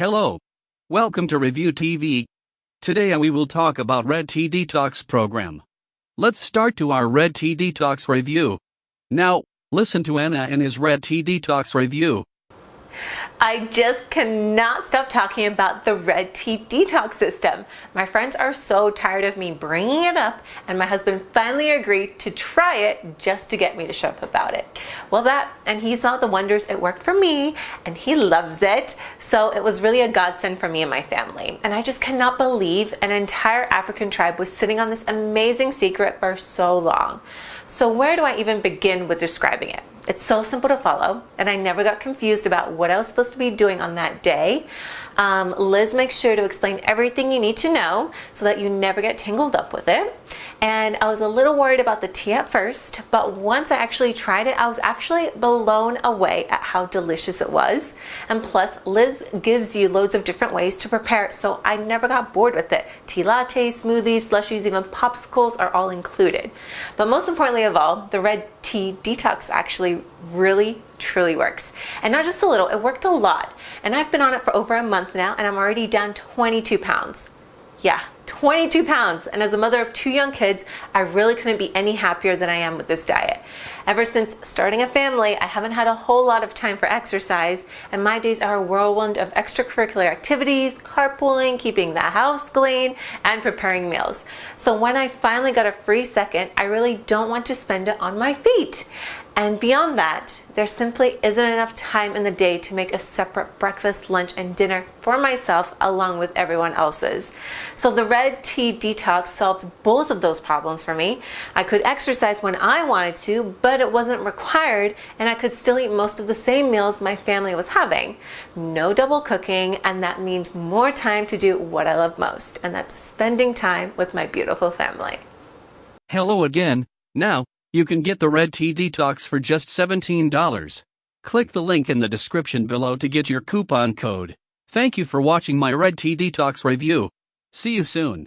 Hello. Welcome to Review TV. Today we will talk about Red Tea Detox program. Let's start to our Red Tea Detox review. Now, listen to Anna and his Red Tea Detox review. I just cannot stop talking about the Red Tea Detox system. My friends are so tired of me bringing it up, and my husband finally agreed to try it just to get me to shut up about it. Well, and he saw the wonders it worked for me, and he loves it. So it was really a godsend for me and my family. And I just cannot believe an entire African tribe was sitting on this amazing secret for so long. So where do I even begin with describing it? It's so simple to follow, and I never got confused about what I was supposed to be doing on that day. Liz makes sure to explain everything you need to know so that you never get tangled up with it. And I was a little worried about the tea at first, but once I actually tried it, I was actually blown away at how delicious it was. And plus, Liz gives you loads of different ways to prepare it, so I never got bored with it. Tea lattes, smoothies, slushies, even popsicles are all included. But most importantly of all, the Red Tea Detox actually really truly works. And not just a little, it worked a lot. And I've been on it for over a month now, and I'm already down 22 pounds. Yeah, 22 pounds. And as a mother of 2 young kids, I really couldn't be any happier than I am with this diet. Ever since starting a family, I haven't had a whole lot of time for exercise, and my days are a whirlwind of extracurricular activities, carpooling, keeping the house clean, and preparing meals. So when I finally got a free second, I really don't want to spend it on my feet. And beyond that, there simply isn't enough time in the day to make a separate breakfast, lunch, and dinner for myself along with everyone else's. So the Red Tea Detox solved both of those problems for me. I could exercise when I wanted to, but it wasn't required, and I could still eat most of the same meals my family was having. No double cooking, and that means more time to do what I love most, and that's spending time with my beautiful family. Hello again. Now, you can get the Red Tea Detox for just $17. Click the link in the description below to get your coupon code. Thank you for watching my Red Tea Detox review. See you soon.